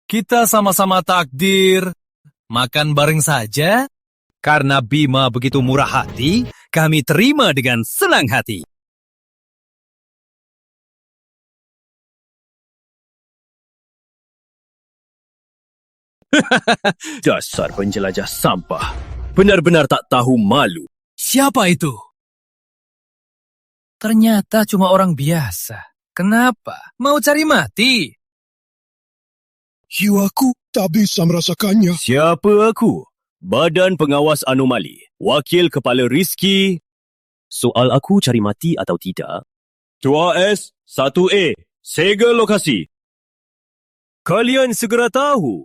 Kita sama-sama takdir. Makan bareng saja. Karena Bima begitu murah hati, kami terima dengan senang hati. Dasar penjelajah sampah. Benar-benar tak tahu malu. Siapa itu? Ternyata cuma orang biasa. Kenapa? Mau cari mati? Jiwaku tak bisa merasakannya. Siapa aku? Badan Pengawas Anomali. Wakil Kepala Rizki. Soal aku cari mati atau tidak? 2S, 1A. Segel lokasi. Kalian segera tahu.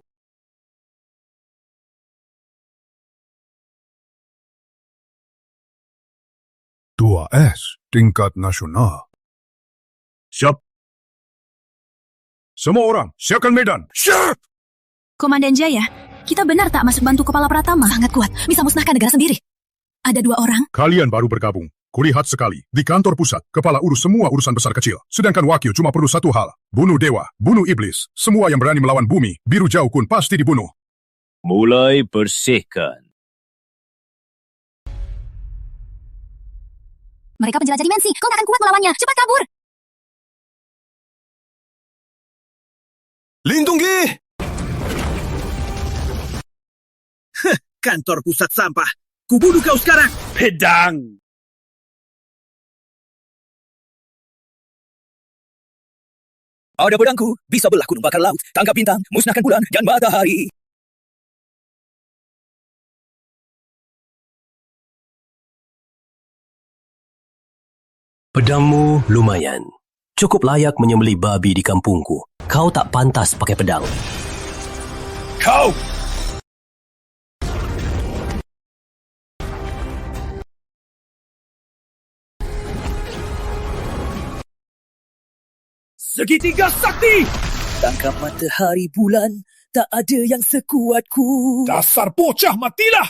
Dua S tingkat nasional. Siap. Semua orang, siapkan medan. Siap! Komandan Jaya, kita benar tak masuk bantu Kepala Pratama? Sangat kuat, bisa musnahkan negara sendiri. Ada 2 orang. Kalian baru bergabung. Kulihat sekali, di kantor pusat, kepala urus semua urusan besar kecil. Sedangkan wakil cuma perlu satu hal. Bunuh dewa, bunuh iblis. Semua yang berani melawan bumi, biru jauh kun pasti dibunuh. Mulai bersihkan. Mereka penjelajah dimensi, kau tak akan kuat melawannya. Cepat kabur! Lindungi! Kantor pusat sampah. Kubunuh kau sekarang. Pedang. Ada pedangku, bisa belah gunung bakar laut, tangkap bintang, musnahkan bulan dan matahari. Pedangmu lumayan. Cukup layak menyembelih babi di kampungku. Kau tak pantas pakai pedang. Kau! Segitiga sakti! Tangkap matahari bulan, tak ada yang sekuatku. Dasar bocah, matilah!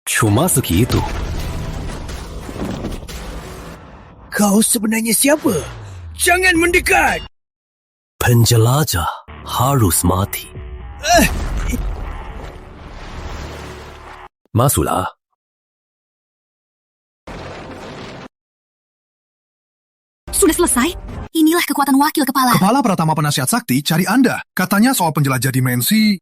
Cuma segitu. Kau sebenarnya siapa? Jangan mendekat! Penjelajah harus mati. Masuklah. Sudah selesai? Inilah kekuatan wakil kepala. Kepala Pratama Penasihat Sakti cari Anda. Katanya soal penjelajah dimensi.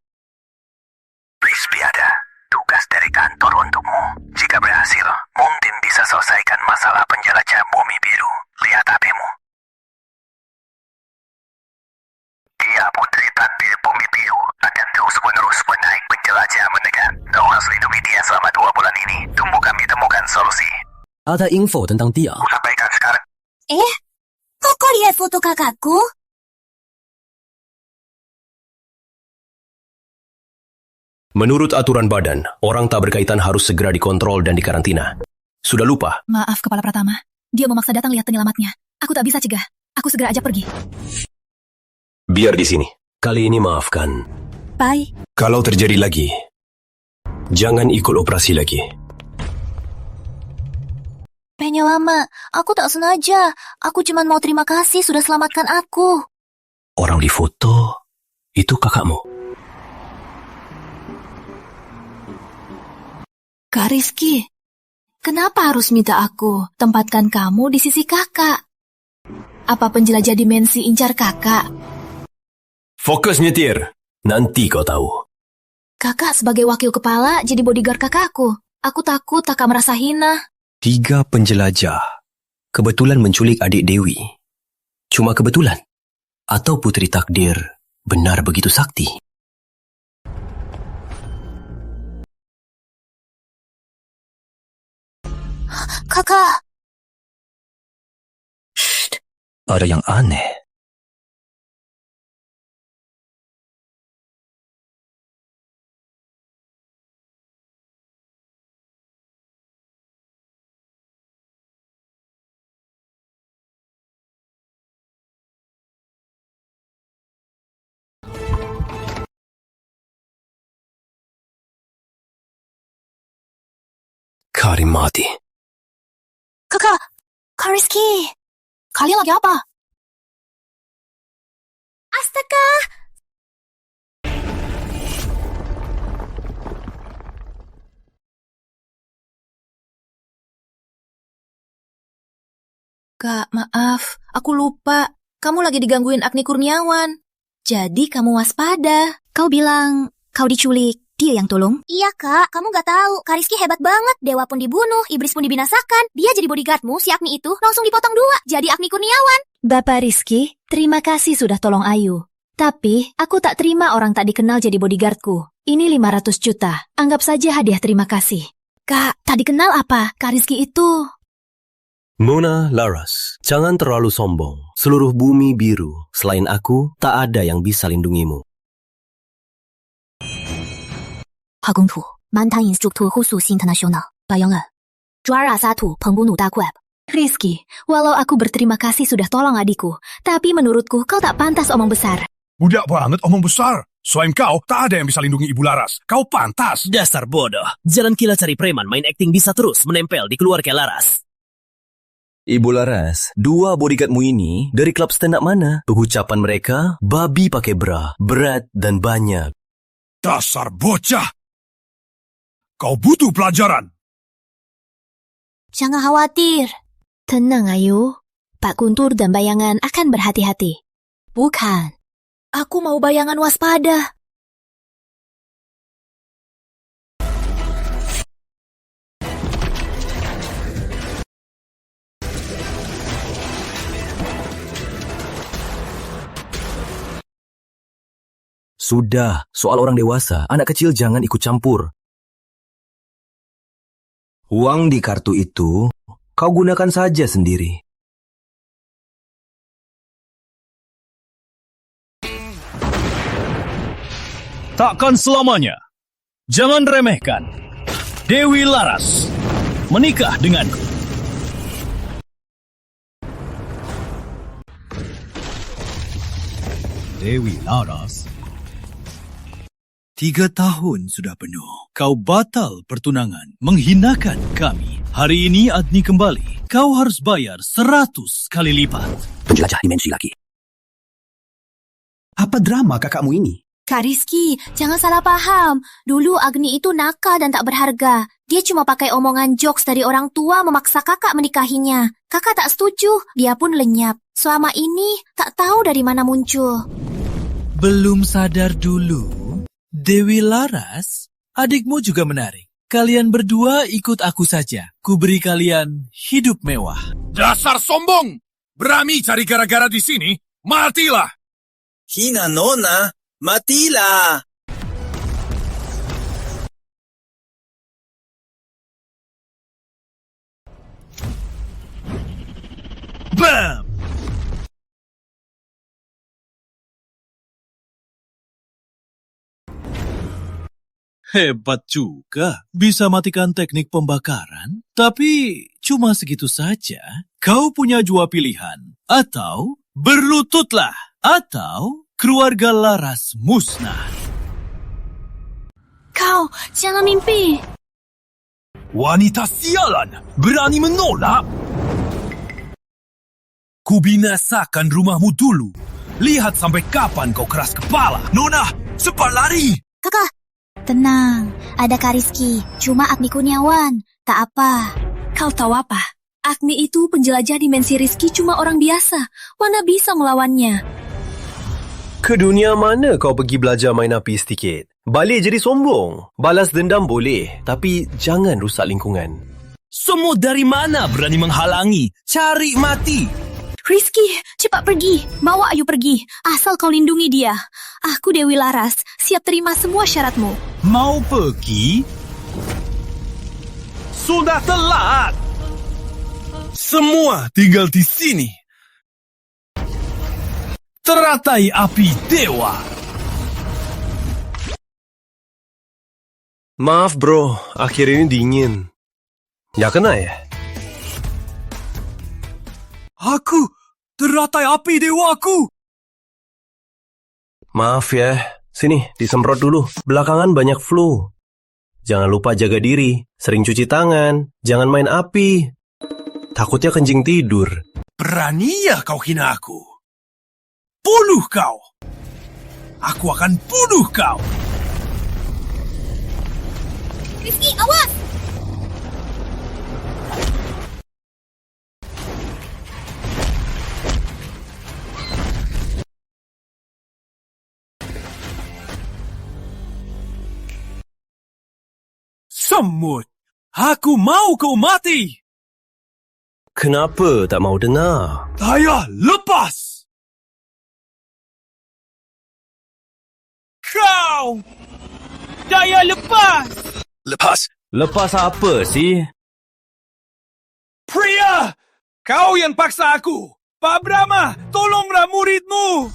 Frisbee ada. Tugas dari kantor untukmu. Jika berhasil, mungkin bisa selesaikan masalah penjelajah bumi biru. Lihat HP-mu. Dia putri takdir bumi biru akan terus-menerus menaik penjelajah mendekat. Kau harus lindungi dia selama 2 bulan ini. Tunggu kami temukan solusi. Ada info tentang dia. Sampaikan sekarang. Kok lihat foto kakakku? Menurut aturan badan, orang tak berkaitan harus segera dikontrol dan dikarantina. Sudah lupa? Maaf, Kepala Pratama. Dia memaksa datang lihat penyelamatnya. Aku tak bisa cegah. Aku segera aja pergi. Biar di sini. Kali ini maafkan. Bye. Kalau terjadi lagi, jangan ikut operasi lagi. Penyelamat, aku tak sengaja. Aku cuma mau terima kasih sudah selamatkan aku. Orang di foto, itu kakakmu. Kak Rizky, kenapa harus minta aku tempatkan kamu di sisi kakak? Apa penjelajah dimensi incar kakak? Fokus nyetir. Nanti kau tahu. Kakak sebagai wakil kepala jadi bodyguard kakakku. Aku takut kakak merasa hina. 3 penjelajah kebetulan menculik adik Dewi. Cuma kebetulan? Atau putri takdir benar begitu sakti? Kakak! Shh, ada yang aneh. Karimati. Kakak! Kak Rizky! Kalian lagi apa? Astaga! Kak, maaf. Aku lupa. Kamu lagi digangguin Agni Kurniawan. Jadi kamu waspada. Kau bilang kau diculik, dia yang tolong? Iya kak, kamu gak tahu. Kak Rizky hebat banget. Dewa pun dibunuh, iblis pun dibinasakan. Dia jadi bodyguardmu, si Agni itu langsung dipotong 2. Jadi Agni Kurniawan. Bapak Rizky, terima kasih sudah tolong Ayu. Tapi, aku tak terima orang tak dikenal jadi bodyguardku. Ini 500 juta. Anggap saja hadiah terima kasih. Kak, tak dikenal apa? Kak Rizky itu... Mona Laras, jangan terlalu sombong. Seluruh bumi biru. Selain aku, tak ada yang bisa lindungimu. 华公土，满塔 instruktur khusus internasional, bayangan. Juara 1 pembunuh dark web. Rizky, walau aku berterima kasih sudah tolong adikku, tapi menurutku kau tak pantas omong besar. Budak banget omong besar. Selain kau, tak ada yang bisa lindungi Ibu Laras. Kau pantas. Dasar bodoh. Jalan kila cari preman main acting bisa terus menempel di keluarga Laras. Ibu Laras, 2 bodyguardmu ini dari klub stand up mana? Pengucapan mereka, babi pakai bra, berat dan banyak. Dasar bocah. Kau butuh pelajaran. Jangan khawatir. Tenang Ayu, Pak Guntur dan bayangan akan berhati-hati. Bukan. Aku mau bayangan waspada. Sudah, soal orang dewasa, anak kecil jangan ikut campur. Uang di kartu itu, kau gunakan saja sendiri. Takkan selamanya. Jangan remehkan. Dewi Laras menikah denganku. Dewi Laras. 3 tahun sudah penuh. Kau batal pertunangan, menghinakan kami. Hari ini Agni kembali. Kau harus bayar 100 kali lipat. Penjelajah dimensi lagi. Apa drama kakakmu ini? Kak Rizky, jangan salah paham. Dulu Agni itu nakal dan tak berharga. Dia cuma pakai omongan jokes dari orang tua memaksa kakak menikahinya. Kakak tak setuju, dia pun lenyap. Selama ini, tak tahu dari mana muncul. Belum sadar dulu. Dewi Laras, adikmu juga menarik. Kalian berdua ikut aku saja. Kuberi kalian hidup mewah. Dasar sombong. Berani cari gara-gara di sini? Matilah. Hina nona, matilah. Bam! Hebat juga, bisa matikan teknik pembakaran, tapi cuma segitu saja. Kau punya 2 pilihan, atau berlututlah, atau keluarga Laras musnah. Kau, jangan mimpi. Wanita sialan, berani menolak? Kubinasakan rumahmu dulu. Lihat sampai kapan kau keras kepala. Nona, cepat lari! Kakak, tenang. Ada Kak Rizky, cuma Agni Kurniawan. Tak apa. Kau tahu apa? Agni itu penjelajah dimensi Rizky cuma orang biasa. Mana bisa melawannya? Ke dunia mana kau pergi belajar main api sedikit? Balik jadi sombong. Balas dendam boleh, tapi jangan rusak lingkungan. Semua dari mana berani menghalangi? Cari mati! Rizky, cepat pergi. Bawa Ayu pergi. Asal kau lindungi dia. Aku Dewi Laras, siap terima semua syaratmu. Mau pergi? Sudah telat! Semua tinggal di sini. Teratai api dewa. Maaf bro, akhir ini dingin. Ya kena ya? Aku, teratai api dewaku. Maaf ya, sini disemprot dulu. Belakangan banyak flu. Jangan lupa jaga diri, sering cuci tangan, jangan main api. Takutnya kencing tidur. Berani ya kau hina aku? Bunuh kau! Aku akan bunuh kau. Rizky, awas! Semut! Aku mau kau mati! Kenapa tak mau dengar? Daya lepas! Kau! Daya lepas! Lepas apa sih? Pria! Kau yang paksa aku! Pak Brahma, tolonglah muridmu!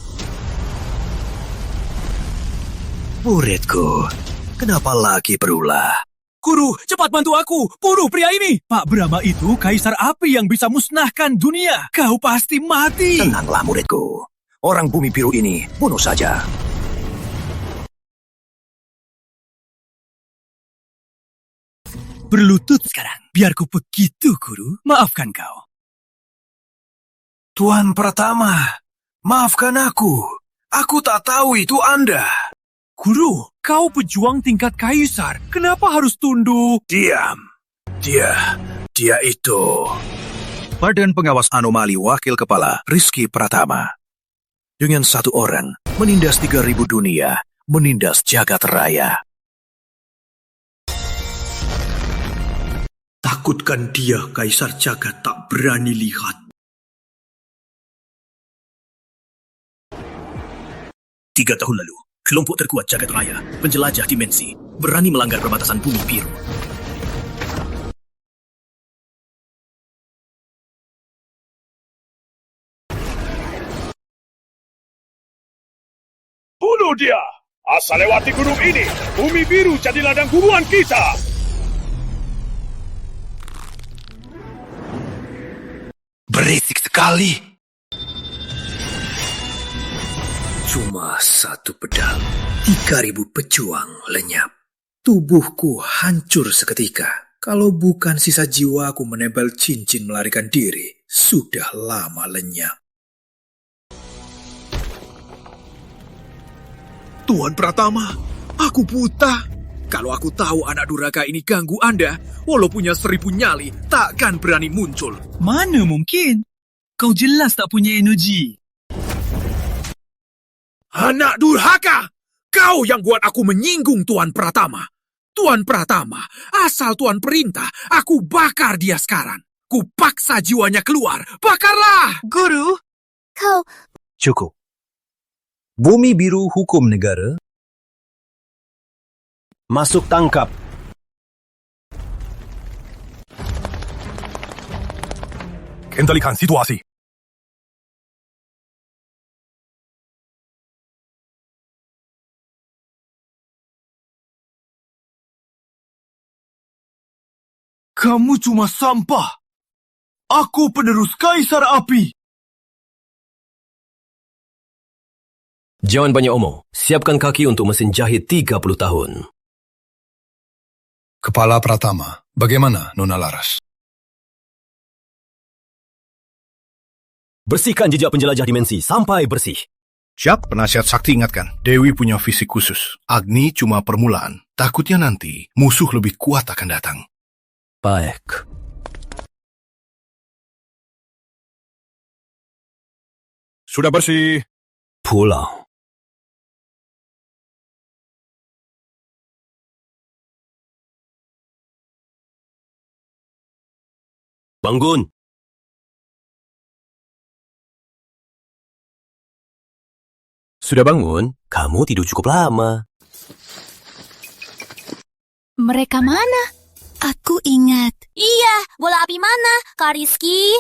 Muridku, kenapa lagi berulah? Guru, cepat bantu aku! Bunuh pria ini! Pak Brahma itu kaisar api yang bisa musnahkan dunia. Kau pasti mati. Tenanglah muridku. Orang bumi biru ini bunuh saja. Berlutut sekarang. Biar ku begitu, guru. Maafkan kau. Tuan Pratama, maafkan aku. Aku tak tahu itu Anda. Guru, kau pejuang tingkat kaisar. Kenapa harus tunduk? Diam. Dia itu. Badan Pengawas Anomali Wakil Kepala Rizky Pratama. Dengan satu orang, menindas 3.000 dunia, menindas jagat raya. Takutkan dia, kaisar jagat tak berani lihat. 3 tahun lalu, kelompok terkuat jagat raya, penjelajah dimensi, berani melanggar perbatasan bumi biru. Bunuh dia! Asal lewati gunung ini, bumi biru jadi ladang buruan kita! Berisik sekali. Cuma satu pedang, 3.000 pejuang lenyap. Tubuhku hancur seketika. Kalau bukan sisa jiwaku menempel cincin melarikan diri, sudah lama lenyap. Tuan Pratama, aku buta. Kalau aku tahu anak durhaka ini ganggu Anda, walau punya 1.000 nyali, takkan berani muncul. Mana mungkin? Kau jelas tak punya energi. Anak durhaka! Kau yang buat aku menyinggung Tuan Pratama. Tuan Pratama, asal Tuan perintah, aku bakar dia sekarang. Ku paksa jiwanya keluar. Bakarlah! Guru? Kau... Cukup. Bumi Biru Hukum Negara. Masuk tangkap. Kendalikan situasi. Kamu cuma sampah. Aku penerus kaisar api. Jangan banyak omong. Siapkan kaki untuk mesin jahit 30 tahun. Kepala Pratama, bagaimana Nona Laras? Bersihkan jejak penjelajah dimensi sampai bersih. Siap, penasihat sakti ingatkan. Dewi punya visi khusus. Agni cuma permulaan. Takutnya nanti musuh lebih kuat akan datang. Baik. Sudah bersih. Pulang. Bangun. Sudah bangun? Kamu tidur cukup lama. Mereka mana? Aku ingat. Iya, bola api mana? Kak Rizky?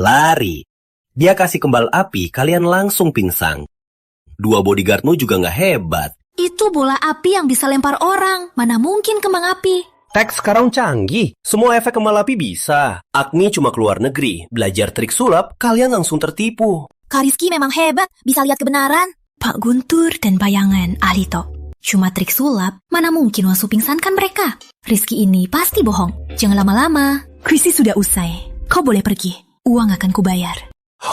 Lari. Dia kasih kembal api, kalian langsung pingsan. 2 bodyguardmu juga nggak hebat. Itu bola api yang bisa lempar orang. Mana mungkin kembang api? Teks sekarang canggih. Semua efek kembal api bisa. Agni cuma keluar negeri. Belajar trik sulap, kalian langsung tertipu. Kak Rizky memang hebat, bisa lihat kebenaran. Pak Guntur dan bayangan Alito. Cuma trik sulap, mana mungkin Wasu pingsankan mereka? Rizky ini pasti bohong. Jangan lama-lama. Krisi sudah usai. Kau boleh pergi. Uang akan kubayar.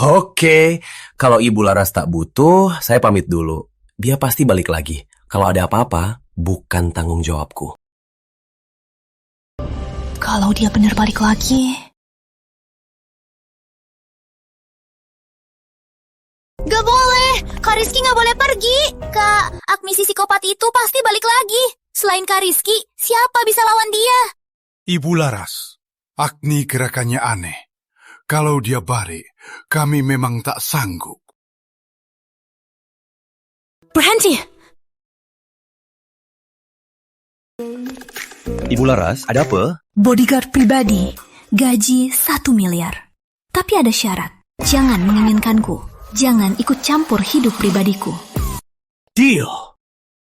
Oke, kalau Ibu Laras tak butuh, saya pamit dulu. Dia pasti balik lagi. Kalau ada apa-apa, bukan tanggung jawabku. Kalau dia benar balik lagi... Gak boleh, Kak Rizky gak boleh pergi. Kak, Agni si psikopat itu pasti balik lagi. Selain Kak Rizky, siapa bisa lawan dia? Ibu Laras, Agni gerakannya aneh. Kalau dia balik, kami memang tak sanggup. Berhenti! Ibu Laras, ada apa? Bodyguard pribadi, gaji 1 miliar. Tapi ada syarat, jangan menginginkanku. Jangan ikut campur hidup pribadiku. Deal!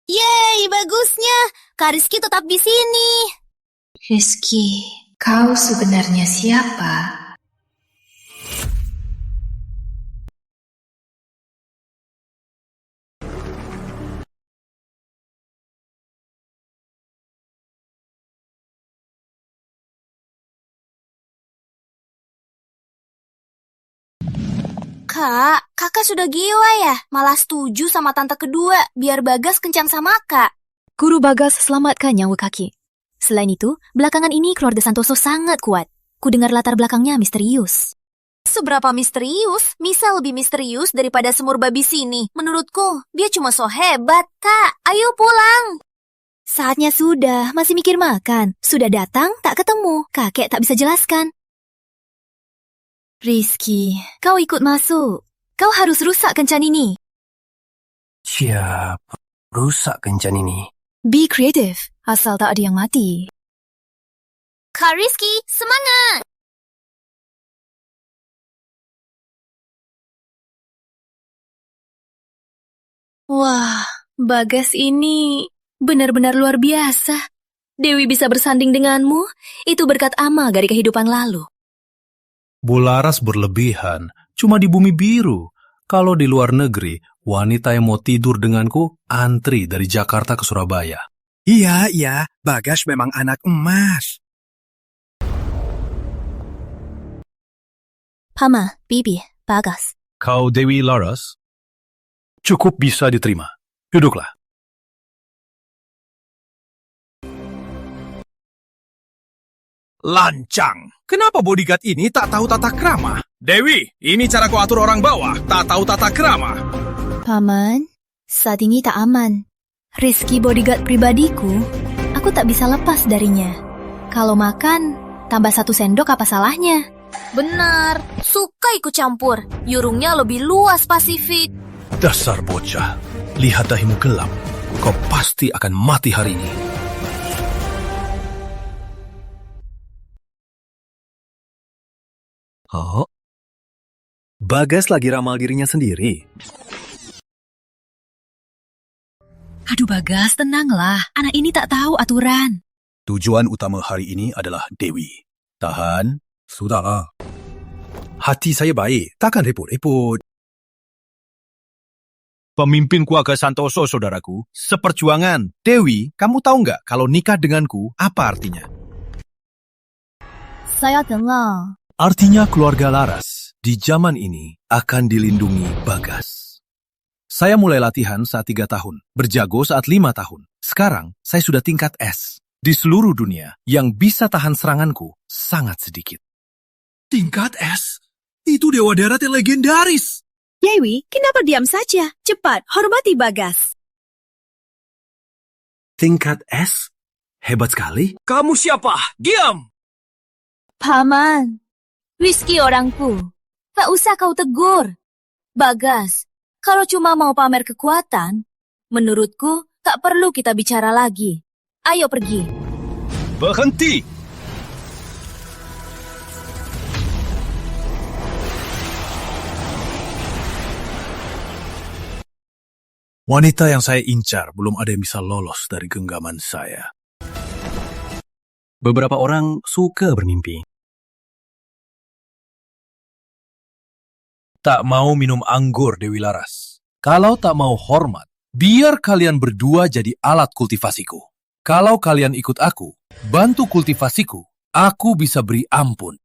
Yeay, bagusnya. Kak Rizky tetap di sini. Rizky, kau sebenarnya siapa? Kak, kakak sudah gila ya? Malah setuju sama tante kedua, biar Bagas kencan sama kak. Guru Bagas selamatkan nyawa kaki. Selain itu, belakangan ini keluarga Santoso sangat kuat. Ku dengar latar belakangnya misterius. Seberapa misterius? Misa lebih misterius daripada semur babi sini. Menurutku, dia cuma so hebat, Kak. Ayo pulang. Saatnya sudah, masih mikir makan. Sudah datang, tak ketemu. Kakek tak bisa jelaskan. Rizky, kau ikut masuk. Kau harus rusak kencan ini. Siap, rusak kencan ini. Be creative, asal tak ada yang mati. Kak Rizky, semangat! Wah, Bagas ini benar-benar luar biasa. Dewi bisa bersanding denganmu, itu berkat amal dari kehidupan lalu. Bu Laras berlebihan, cuma di bumi biru. Kalau di luar negeri, wanita yang mau tidur denganku antri dari Jakarta ke Surabaya. Iya, Bagas memang anak emas. Pama, Bibi, Bagas. Kau Dewi Laras? Cukup bisa diterima. Duduklah. Lancang. Kenapa bodyguard ini tak tahu tata krama? Dewi, ini cara kau atur orang bawah, tak tahu tata krama. Paman, saat ini tak aman. Rizky bodyguard pribadiku, aku tak bisa lepas darinya. Kalau makan, tambah 1 sendok apa salahnya? Benar, suka ikut campur. Yurungnya lebih luas Pasifik. Dasar bocah, lihat dahimu gelap. Kau pasti akan mati hari ini. Oh, Bagas lagi ramal dirinya sendiri. Aduh Bagas, tenanglah. Anak ini tak tahu aturan. Tujuan utama hari ini adalah Dewi. Tahan. Sudahlah. Hati saya baik, takkan repot-repot. Pemimpin keluarga Santoso, saudaraku. Seperjuangan. Dewi, kamu tahu nggak kalau nikah denganku apa artinya? Saya dengar. Artinya keluarga Laras di zaman ini akan dilindungi Bagas. Saya mulai latihan saat 3 tahun, berjago saat 5 tahun. Sekarang saya sudah tingkat S. Di seluruh dunia yang bisa tahan seranganku sangat sedikit. Tingkat S? Itu dewa darat yang legendaris. Dewi, kenapa diam saja? Cepat, hormati Bagas. Tingkat S? Hebat sekali. Kamu siapa? Diam! Paman, Rizky orangku. Tak usah kau tegur. Bagas, kalau cuma mau pamer kekuatan, menurutku tak perlu kita bicara lagi. Ayo pergi. Berhenti! Wanita yang saya incar belum ada yang bisa lolos dari genggaman saya. Beberapa orang suka bermimpi. Tak mau minum anggur, Dewi Laras. Kalau tak mau hormat, biar kalian berdua jadi alat kultivasiku. Kalau kalian ikut aku, bantu kultivasiku, aku bisa beri ampun.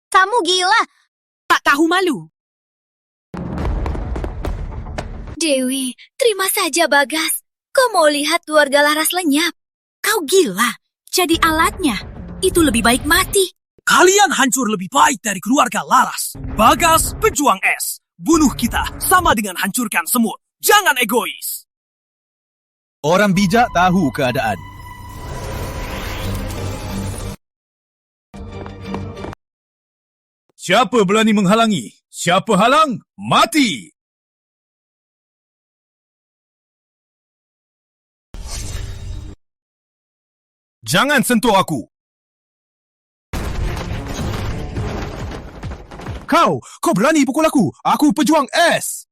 Kamu gila. Tak tahu malu. Dewi, terima saja Bagas. Kau mau lihat keluarga Laras lenyap? Kau gila, jadi alatnya. Itu lebih baik mati. Kalian hancur lebih baik dari keluarga Laras. Bagas, pejuang es. Bunuh kita sama dengan hancurkan semut. Jangan egois. Orang bijak tahu keadaan. Siapa berani menghalangi? Siapa halang, mati! Jangan sentuh aku! Kau berani pukul aku! Aku pejuang es!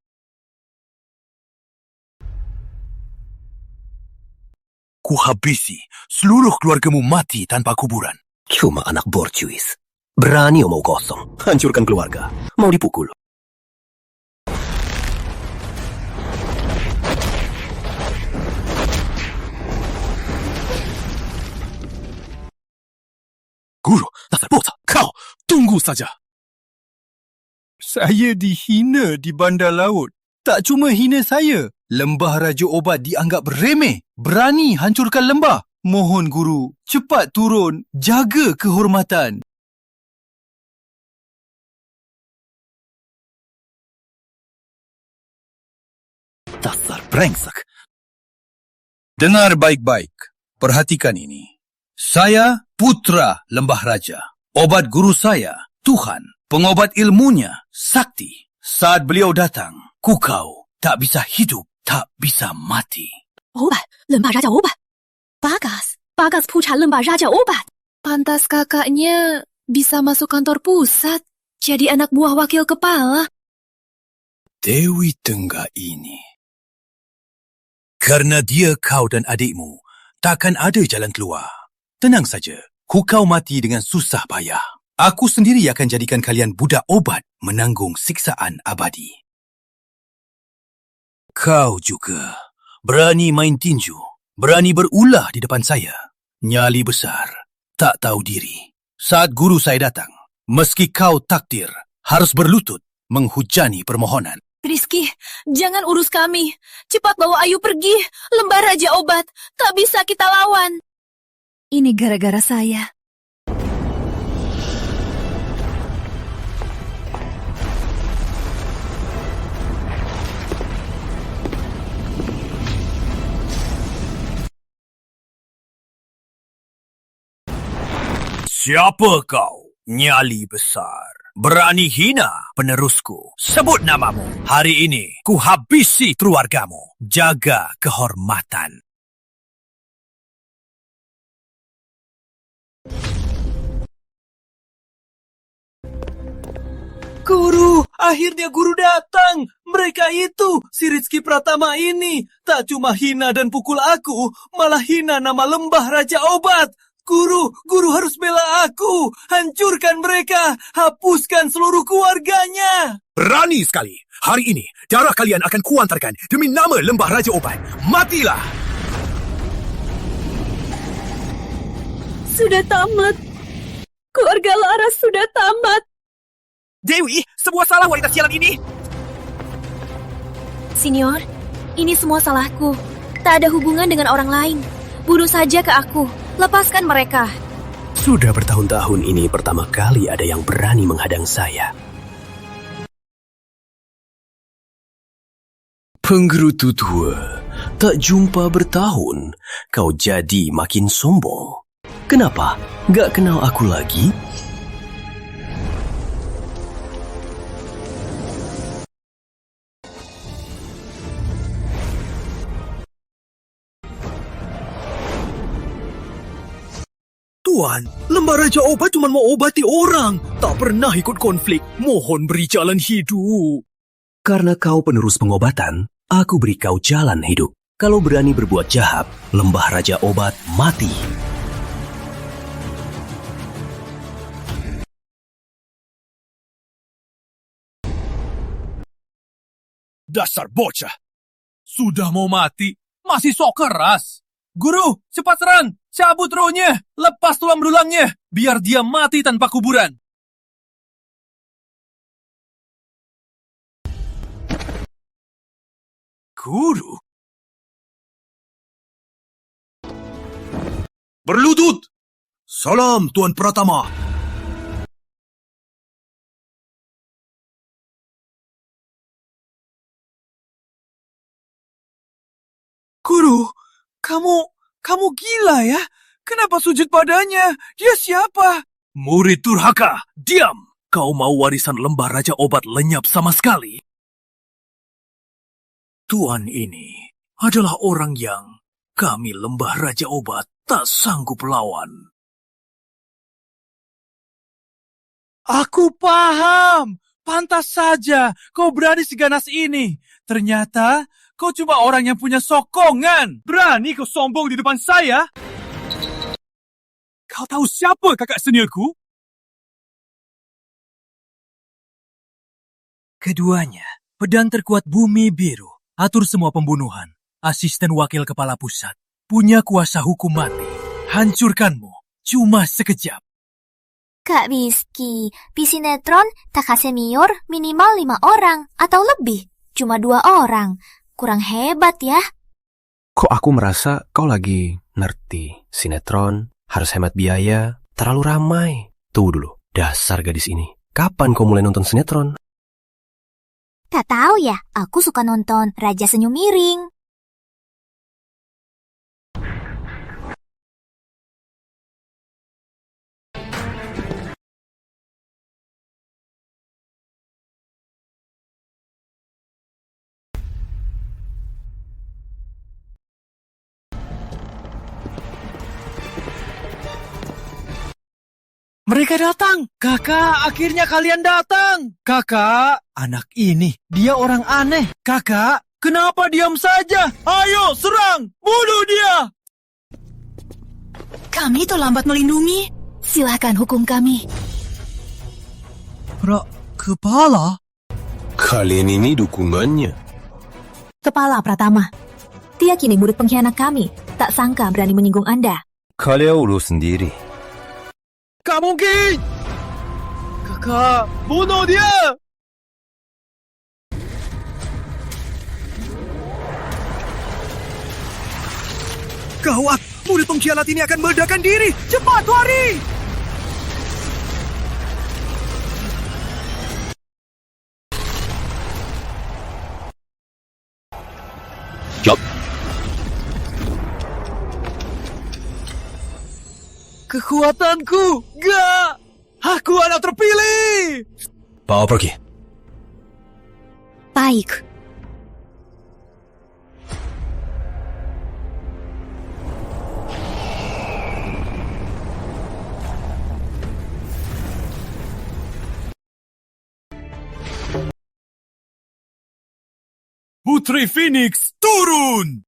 Ku habisi seluruh keluargamu mati tanpa kuburan. Cuma anak borcuis. Berani omong kosong. Hancurkan keluarga. Mau dipukul. Guru, dasar bocah. Kau, tunggu saja. Saya dihina di bandar laut. Tak cuma hina saya. Lembah Raja Obat dianggap remeh. Berani hancurkan lembah. Mohon guru, cepat turun. Jaga kehormatan. Dasar brengsek. Dengar baik-baik. Perhatikan ini. Saya putra Lembah Raja. Obat guru saya, Tuhan. Pengobat ilmunya, Sakti. Saat beliau datang, kukau tak bisa hidup, tak bisa mati. Obat, Lembah Raja Obat. Bagas putra Lembah Raja Obat. Pantas kakaknya bisa masuk kantor pusat. Jadi anak buah wakil kepala. Dewi Tengah ini. Karena dia kau dan adikmu, takkan ada jalan keluar. Tenang saja, kukau mati dengan susah payah. Aku sendiri akan jadikan kalian budak obat menanggung siksaan abadi. Kau juga berani main tinju, berani berulah di depan saya. Nyali besar, tak tahu diri. Saat guru saya datang, meski kau takdir, harus berlutut menghujani permohonan. Rizky, jangan urus kami. Cepat bawa Ayu pergi. Lembah Raja Obat. Tak bisa kita lawan. Ini gara-gara saya. Siapa kau, nyali besar? Berani hina penerusku. Sebut namamu. Hari ini, ku habisi keluargamu. Jaga kehormatan. Guru, akhirnya guru datang. Mereka itu, si Rizky Pratama ini. Tak cuma hina dan pukul aku, malah hina nama Lembah Raja Obat. Guru harus bela aku. Hancurkan mereka. Hapuskan seluruh keluarganya. Berani sekali. Hari ini, darah kalian akan kuantarkan demi nama Lembah Raja Obat. Matilah. Sudah tamat. Keluarga Laras sudah tamat. Dewi, semua salah wanita sialan ini. Senior, ini semua salahku. Tak ada hubungan dengan orang lain. Bunuh saja ke aku. Lepaskan mereka. Sudah bertahun-tahun ini pertama kali ada yang berani menghadang saya. Penggerutu tua, tak jumpa bertahun, kau jadi makin sombong. Kenapa? Gak kenal aku lagi? Tuan, Lembah Raja Obat cuma mau obati orang. Tak pernah ikut konflik. Mohon beri jalan hidup. Karena kau penerus pengobatan, aku beri kau jalan hidup. Kalau berani berbuat jahat, Lembah Raja Obat mati. Dasar bocah. Sudah mau mati, masih sok keras. Guru, cepat serang. Cabut rohnya. Lepas tulang belulangnya. Biar dia mati tanpa kuburan. Guru? Berlutut! Salam, Tuan Pratama. Guru, kamu gila ya? Kenapa sujud padanya? Dia siapa? Murid durhaka, diam! Kau mau warisan lembah Raja Obat lenyap sama sekali? Tuan ini adalah orang yang kami lembah Raja Obat tak sanggup lawan. Aku paham. Pantas saja kau berani seganas ini. Ternyata kau cuma orang yang punya sokongan. Berani kau sombong di depan saya? Kau tahu siapa kakak seniorku? Keduanya, pedang terkuat Bumi Biru, atur semua pembunuhan, asisten wakil kepala pusat, punya kuasa hukum mati, hancurkanmu cuma sekejap. Kak Rizky, di sinetron Takase Senior minimal 5 orang atau lebih. Cuma 2 orang. Kurang hebat ya. Kok aku merasa kau lagi ngerti sinetron, harus hemat biaya, terlalu ramai. Tunggu dulu, dasar gadis ini. Kapan kau mulai nonton sinetron? Tak tahu ya, aku suka nonton Raja Senyum Miring. Mereka datang. Kakak, akhirnya kalian datang. Kakak, anak ini, dia orang aneh. Kakak, kenapa diam saja? Ayo, serang! Bunuh dia! Kami terlambat melindungi. Silakan hukum kami. Kepala? Kalian ini dukungannya. Kepala Pratama. Dia kini murid pengkhianat kami. Tak sangka berani menyinggung Anda. Kalian urus sendiri. Gak mungkin! Kakak, bunuh dia! Gawat! Murid pengkhianat ini akan meledakkan diri! Cepat, lari! Yup. Kekuatanku! Gak! Aku anak terpilih! Bawa pergi. Baik. Putri Phoenix, turun!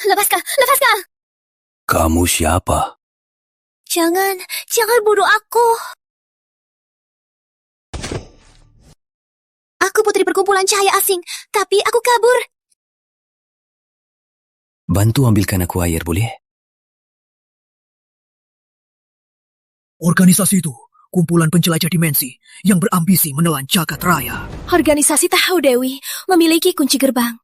Lepaskan! Kamu siapa? Jangan bunuh aku. Aku putri perkumpulan cahaya asing, tapi aku kabur. Bantu ambilkan aku air, boleh? Organisasi itu, kumpulan penjelajah dimensi yang berambisi menelan jagat raya. Organisasi tahu Dewi memiliki kunci gerbang.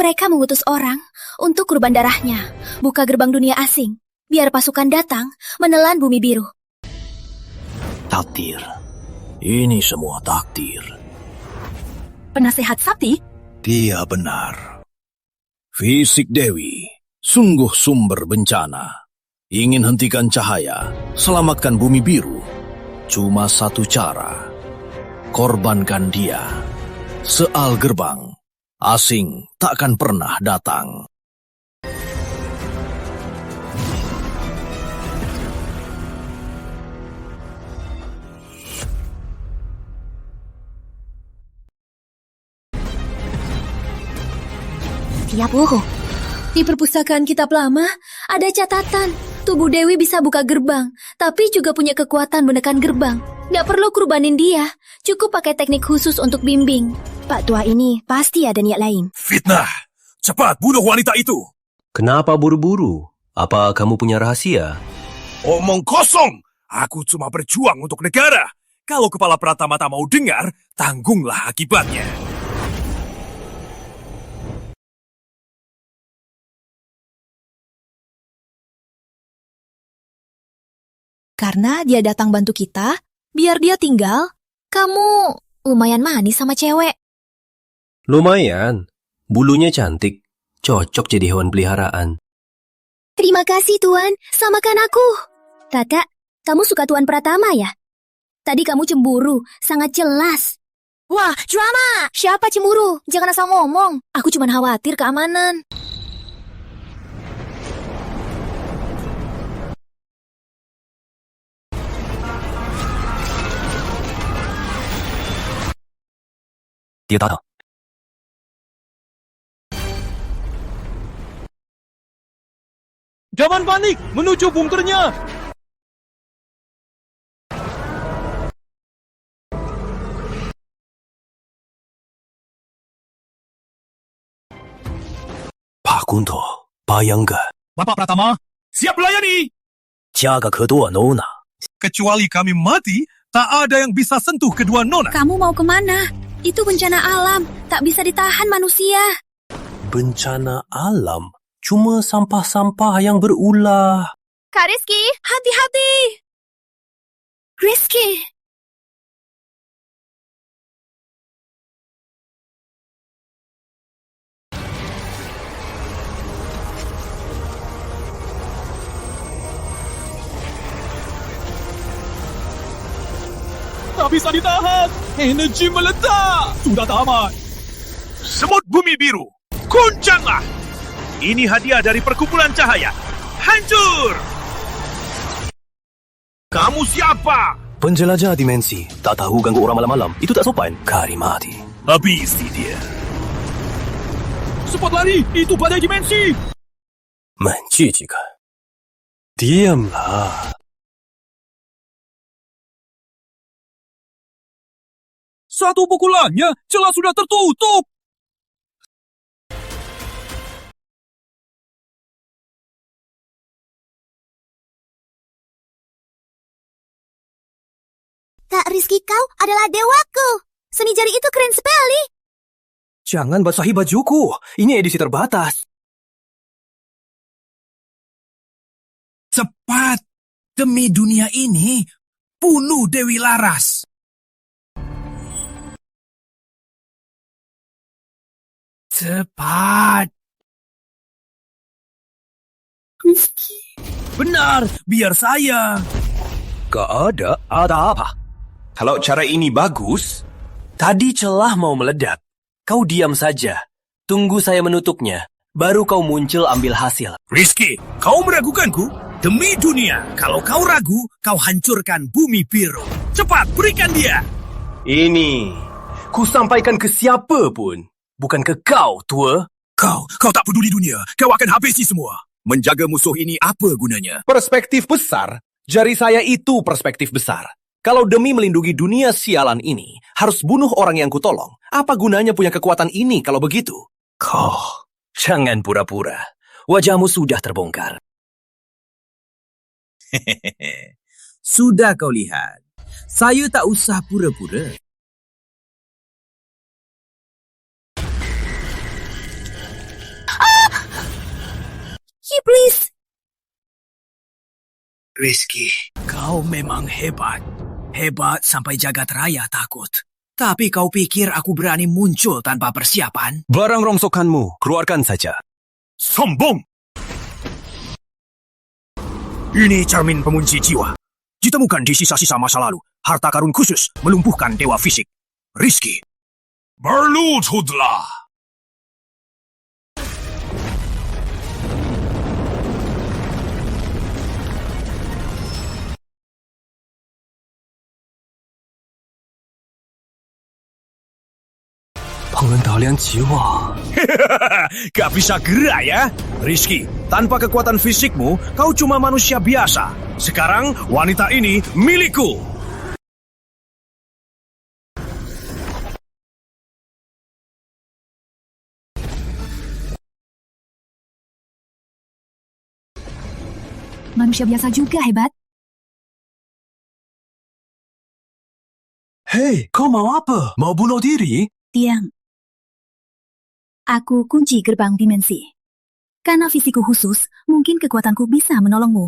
Mereka mengutus orang untuk kurban darahnya, buka gerbang dunia asing, biar pasukan datang menelan Bumi Biru. Takdir. Ini semua takdir. Penasehat Sakti? Dia benar. Fisik Dewi, sungguh sumber bencana. Ingin hentikan cahaya, selamatkan Bumi Biru. Cuma satu cara. Korbankan dia. Soal gerbang, asing takkan pernah datang. Dia bohong. Di perpustakaan kitab lama, ada catatan. Tubuh Dewi bisa buka gerbang, tapi juga punya kekuatan menekan gerbang. Nggak perlu kurbanin dia, cukup pakai teknik khusus untuk bimbing. Pak tua ini pasti ada niat lain. Fitnah! Cepat bunuh wanita itu! Kenapa buru-buru? Apa kamu punya rahasia? Omong kosong! Aku cuma berjuang untuk negara. Kalau kepala Pratamata mau dengar, tanggunglah akibatnya. Karena dia datang bantu kita, biar dia tinggal. Kamu lumayan manis sama cewek. Lumayan. Bulunya cantik. Cocok jadi hewan peliharaan. Terima kasih, Tuan. Samakan aku. Kakak, kamu suka Tuan Pratama ya? Tadi kamu cemburu, sangat jelas. Wah, drama! Siapa cemburu? Jangan asal ngomong. Aku cuma khawatir keamanan. Dia datang. Jangan panik, menuju bunkernya. Pak Guntur, Bayangga. Bapak Pratama, siap melayani! Jaga kedua nona. Kecuali kami mati, tak ada yang bisa sentuh kedua nona. Kamu mau kemana? Itu bencana alam, tak bisa ditahan manusia. Bencana alam? Cuma sampah-sampah yang berulah. Kak Rizky, Hati-hati! Rizky. Tak bisa ditahan. Energi meledak. Sudah tamat. Semut bumi biru, goncanglah! Ini hadiah dari perkumpulan cahaya. Hancur! Kamu siapa? Penjelajah dimensi. Tak tahu ganggu orang malam-malam. Itu tak sopan. Karimati. Habisi dia. Cepat lari. Itu badai dimensi. Menjijikan. Diamlah. Satu pukulannya jelas sudah tertutup. Kak Rizky, kau adalah dewaku. Seni jari itu keren sekali. Jangan basahi bajuku. Ini edisi terbatas. Cepat! Demi dunia ini, bunuh Dewi Laras. Cepat! Benar, biar saya. Ada apa? Kalau cara ini bagus, tadi celah mau meledak. Kau diam saja. Tunggu saya menutupnya. Baru kau muncul ambil hasil. Rizky, kau meragukanku? Demi dunia, kalau kau ragu, kau hancurkan bumi biru. Cepat, berikan dia. Ini, ku sampaikan ke siapa pun. Bukan ke kau, tua. Kau tak peduli dunia. Kau akan habisi semua. Menjaga musuh ini apa gunanya? Perspektif besar, jari saya itu perspektif besar. Kalau demi melindungi dunia sialan ini, harus bunuh orang yang kutolong. Apa gunanya punya kekuatan ini kalau begitu? Kau, jangan pura-pura. Wajahmu sudah terbongkar. Sudah kau lihat. Saya tak usah pura-pura. Iblis. Rizky, kau memang hebat. Hebat sampai jagat raya takut. Tapi kau pikir aku berani muncul tanpa persiapan? Barang rongsokanmu, keluarkan saja. Sombong! Ini cermin pengunci jiwa. Ditemukan di sisa-sisa masa lalu. Harta karun khusus melumpuhkan dewa fisik. Rizky. Berlututlah! Gak bisa gerak ya? Rizky, tanpa kekuatan fisikmu, kau cuma manusia biasa. Sekarang, wanita ini milikku. Manusia biasa juga hebat. Hei, kau mau apa? Mau bunuh diri? Tiang. Aku kunci gerbang dimensi. Karena fisikku khusus, mungkin kekuatanku bisa menolongmu.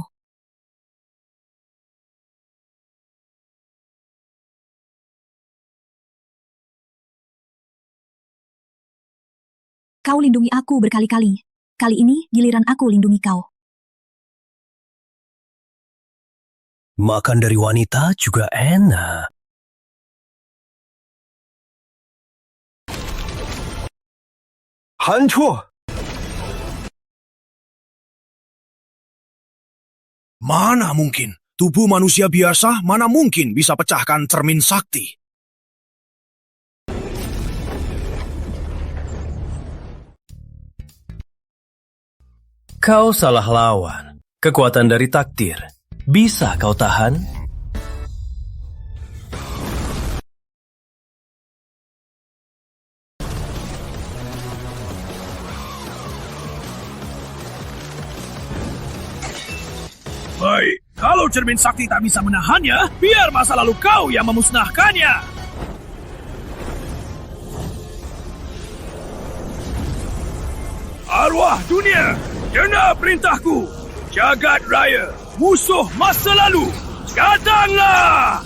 Kau lindungi aku berkali-kali. Kali ini giliran aku lindungi kau. Makan dari wanita juga enak. Hancur! Mana mungkin? Tubuh manusia biasa mana mungkin bisa pecahkan cermin sakti? Kau salah lawan. Kekuatan dari takdir. Bisa kau tahan? Baik, kalau cermin sakti tak bisa menahannya, biar masa lalu kau yang memusnahkannya. Arwah dunia, dengar perintahku. Jagat raya, musuh masa lalu, datanglah!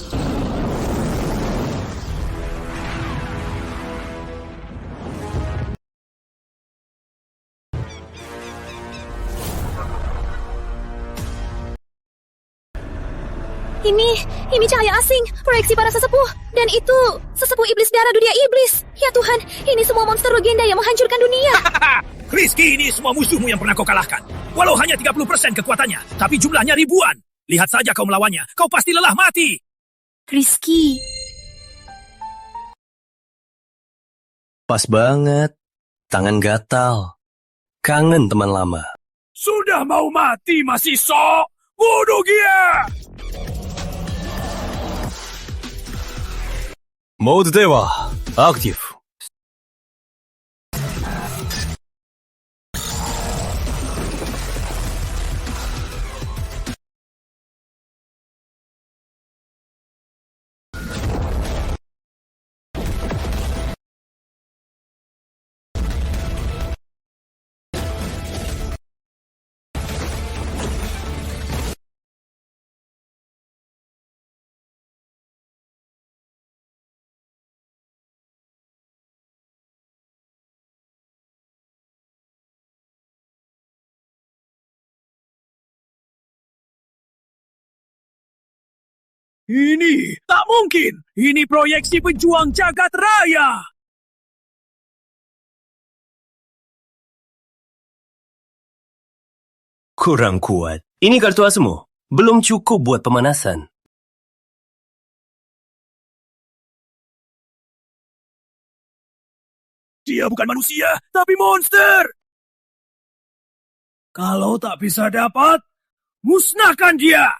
Ini cahaya asing, proyeksi para sesepuh. Dan itu sesepuh iblis darah dunia iblis. Ya Tuhan, ini semua monster legenda yang menghancurkan dunia. Rizky, ini semua musuhmu yang pernah kau kalahkan. Walau hanya 30% kekuatannya, tapi jumlahnya ribuan. Lihat saja kau melawannya, kau pasti lelah mati. Rizky. Pas banget. Tangan gatal. Kangen teman lama. Sudah mau mati masih sok. Bunuh dia! Mode Dewa aktif. Ini tak mungkin. Ini proyeksi pejuang jagat raya. Kurang kuat. Ini kartu asmu. Belum cukup buat pemanasan. Dia bukan manusia, tapi monster. Kalau tak bisa dapat, musnahkan dia.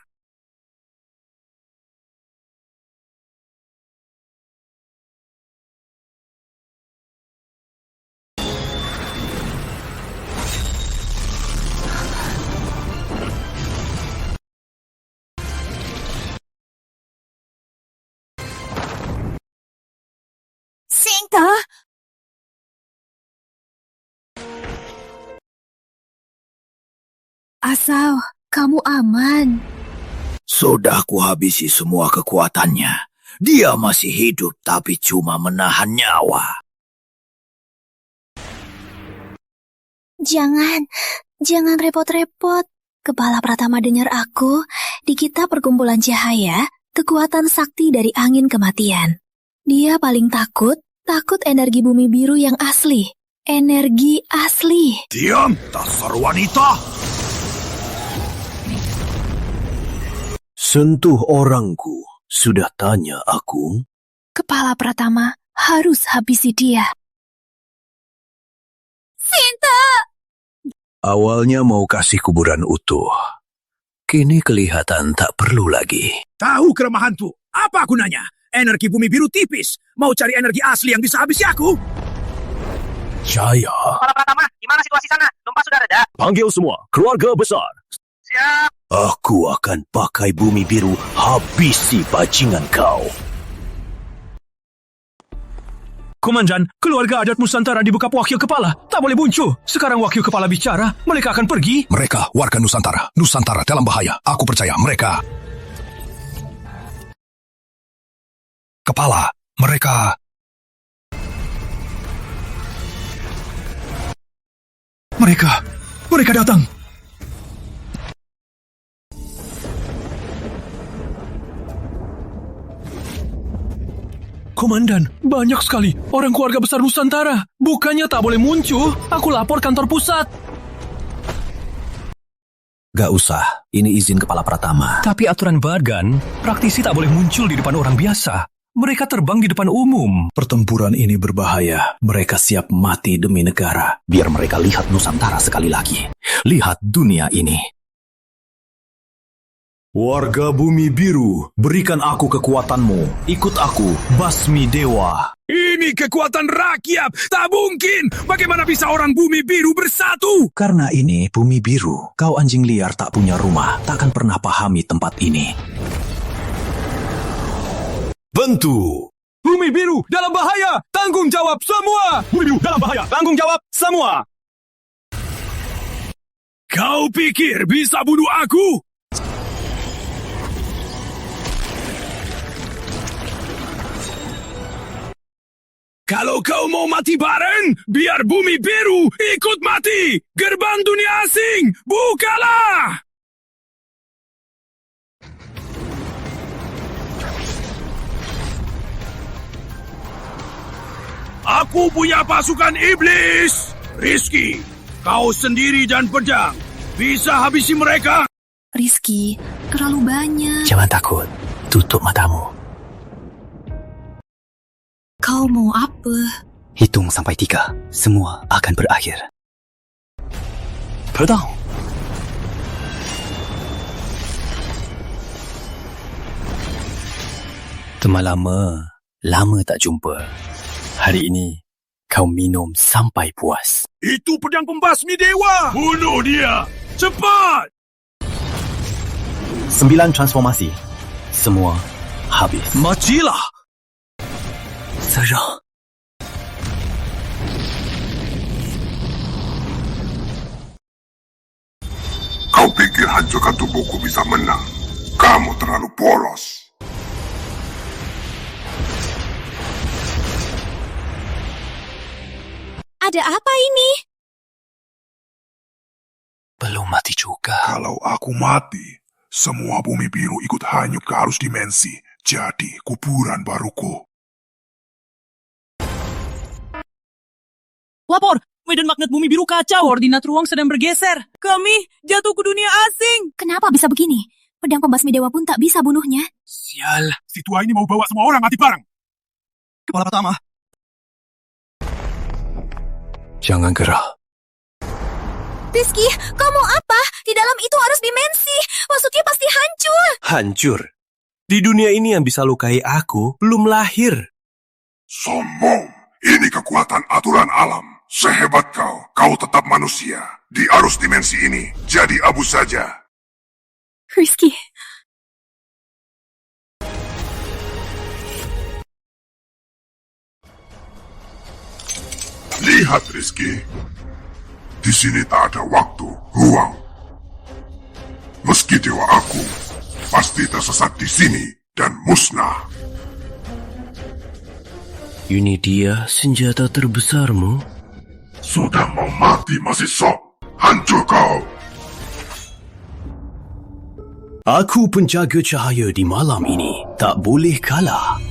Sinta! Asal kamu aman. Sudah kuhabisi semua kekuatannya. Dia masih hidup tapi cuma menahan nyawa. Jangan repot-repot. Kepala Pratama dengar aku. Di kita perkumpulan cahaya, kekuatan sakti dari angin kematian. Dia paling takut energi bumi biru yang asli. Energi asli. Diam, dasar wanita! Sentuh orangku. Sudah tanya aku? Kepala Pratama harus habisi dia. Awalnya mau kasih kuburan utuh. Kini kelihatan tak perlu lagi. Tahu kelemahanku? Apa gunanya? Energi bumi biru tipis. Mau cari energi asli yang bisa habisi aku? Jaya. Kepala Pratama, gimana situasi sana? Gempa sudah reda? Panggil semua keluarga besar. Siap. Aku akan pakai bumi biru habisi bajingan kau. Komandan, keluarga adat Nusantara dibuka wakil kepala. Tak boleh muncul. Sekarang wakil kepala bicara, mereka akan pergi. Mereka warga Nusantara. Nusantara dalam bahaya. Aku percaya mereka. Kepala, mereka... Mereka datang. Komandan, banyak sekali orang keluarga besar Nusantara. Bukannya tak boleh muncul, aku lapor kantor pusat. Gak usah, ini izin Kepala Pratama. Tapi aturan bagan, praktisi tak boleh muncul di depan orang biasa. Mereka terbang di depan umum. Pertempuran ini berbahaya. Mereka siap mati demi negara. Biar mereka lihat Nusantara sekali lagi. Lihat dunia ini. Warga bumi biru, berikan aku kekuatanmu. Ikut aku, Basmi Dewa. Ini kekuatan rakyat. Tak mungkin. Bagaimana bisa orang bumi biru bersatu? Karena ini bumi biru. Kau anjing liar tak punya rumah. Takkan pernah pahami tempat ini. Bentu. Bumi biru dalam bahaya, tanggung jawab semua. Bumi biru dalam bahaya, tanggung jawab semua. Kau pikir bisa bunuh aku? Kalau kau mau mati bareng, biar bumi biru ikut mati. Gerbang dunia asing, bukalah! Aku punya pasukan iblis. Rizky, kau sendiri dan pedang. Bisa habisi mereka? Rizky, terlalu banyak. Jangan takut. Tutup matamu. Kau mau apa? Hitung sampai 3, semua akan berakhir. Pedang. Teman lama tak jumpa. Hari ini, kau minum sampai puas. Itu pedang pembasmi dewa. Bunuh dia. Cepat. 9 transformasi. Semua habis. Matilah. Serang. Kau pikir hancurkan tubuhku bisa menang? Kamu terlalu polos. Ada apa ini? Belum mati juga. Kalau aku mati, semua bumi biru ikut hanyut ke arus dimensi. Jadi kuburan baruku. Lapor! Medan magnet bumi biru kacau. Koordinat ruang sedang bergeser. Kami jatuh ke dunia asing. Kenapa bisa begini? Pedang pembasmi dewa pun tak bisa bunuhnya. Sial, si tua ini mau bawa semua orang mati bareng. Kepala Pratama. Jangan gerah. Rizky, kau mau apa? Di dalam itu harus dimensi. Masuki pasti hancur. Hancur. Di dunia ini yang bisa lukai aku belum lahir. Sombong. Ini kekuatan aturan alam. Sehebat kau, kau tetap manusia. Di arus dimensi ini, jadi abu saja. Rizky. Lihat, Rizky. Di sini tak ada waktu, ruang. Meski dewa aku, pasti tersesat di sini dan musnah. Ini dia senjata terbesarmu? Sudah mau mati masih sok. Hancur kau. Aku penjaga cahaya di malam ini. Tak boleh kalah.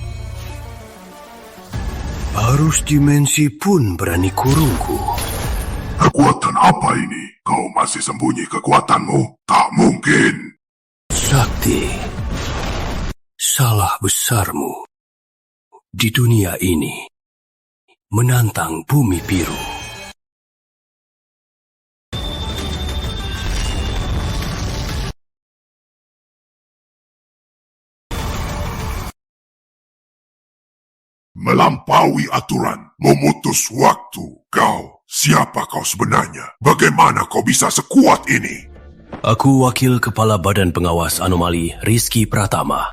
Arus dimensi pun berani kurungku. Kekuatan apa ini? Kau masih sembunyi kekuatanmu? Tak mungkin. Sakti. Salah besarmu. Di dunia ini, menantang bumi biru. Melampaui aturan, memutus waktu. Kau, siapa kau sebenarnya? Bagaimana kau bisa sekuat ini? Aku Wakil Kepala Badan Pengawas Anomali Rizky Pratama.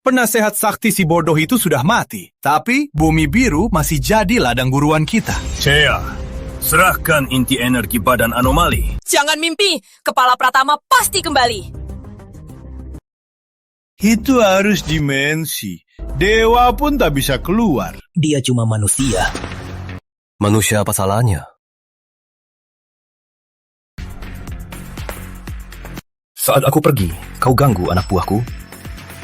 Penasehat sakti si bodoh itu sudah mati. Tapi bumi biru masih jadi ladang buruan kita. Cea, serahkan inti energi badan anomali. Jangan mimpi, Kepala Pratama pasti kembali. Itu harus dimensi. Dewa pun tak bisa keluar. Dia cuma manusia. Manusia apa salahnya? Saat aku pergi, kau ganggu anak buahku.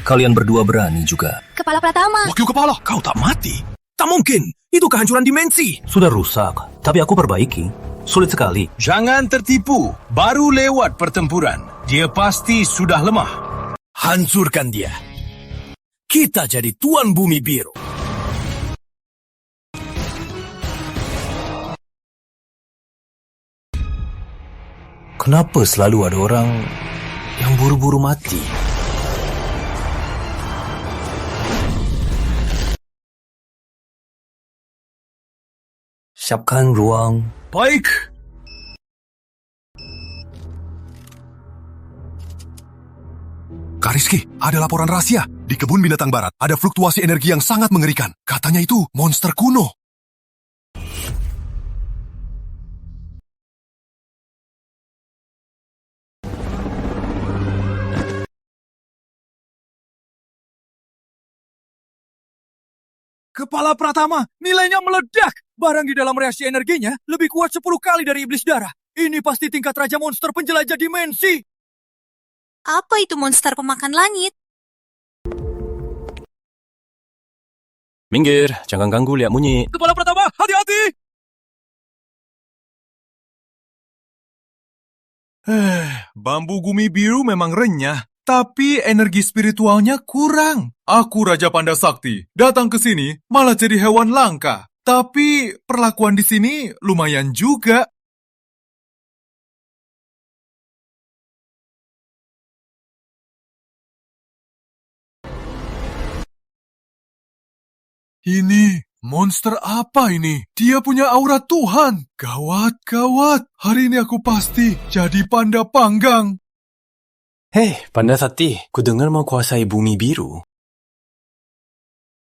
Kalian berdua berani juga. Kepala Pratama. Wakil Kepala, kau tak mati. Tak mungkin. Itu kehancuran dimensi. Sudah rusak, tapi aku perbaiki. Sulit sekali. Jangan tertipu. Baru lewat pertempuran. Dia pasti sudah lemah. Hancurkan dia. Kita jadi tuan bumi biru. Kenapa selalu ada orang yang buru-buru mati? Siapkan ruang. Baik. Kak Rizky, ada laporan rahasia. Di kebun binatang barat, ada fluktuasi energi yang sangat mengerikan. Katanya itu monster kuno. Kepala Pratama, nilainya meledak. Barang di dalam reaksi energinya lebih kuat 10 kali dari iblis darah. Ini pasti tingkat raja monster penjelajah dimensi. Apa itu monster pemakan langit? Minggir, jangan ganggu lihat bunyi. Kepala Pratama, hati-hati! Bambu gumi biru memang renyah, tapi energi spiritualnya kurang. Aku Raja Panda Sakti, datang ke sini malah jadi hewan langka. Tapi perlakuan di sini lumayan juga. Ini, monster apa ini? Dia punya aura Tuhan. Gawat, gawat. Hari ini aku pasti jadi panda panggang. Hei, Panda Sakti, ku dengar mau kuasai bumi biru.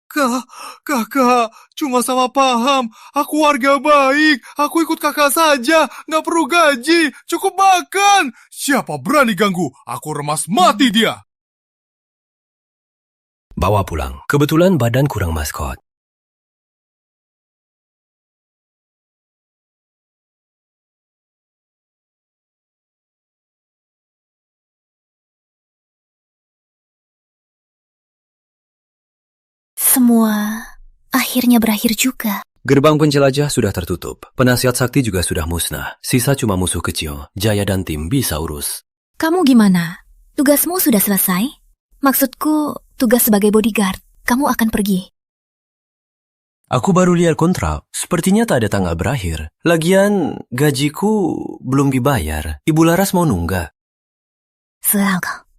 Kakak, cuma sama paham. Aku warga baik. Aku ikut kakak saja. Nggak perlu gaji. Cukup makan. Siapa berani ganggu? Aku remas mati dia. Bawa pulang. Kebetulan badan kurang maskot. Semua akhirnya berakhir juga. Gerbang penjelajah sudah tertutup. Penasihat sakti juga sudah musnah. Sisa cuma musuh kecil. Jaya dan tim bisa urus. Kamu gimana? Tugasmu sudah selesai? Maksudku, tugas sebagai bodyguard. Kamu akan pergi. Aku baru lihat kontrak. Sepertinya tak ada tanggal berakhir. Lagian, gajiku belum dibayar. Ibu Laras mau nunggak. Selangkah.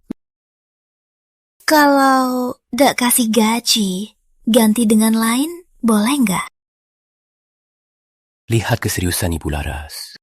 Kalau gak kasih gaji, ganti dengan lain, boleh nggak? Lihat keseriusan Ibu Laras.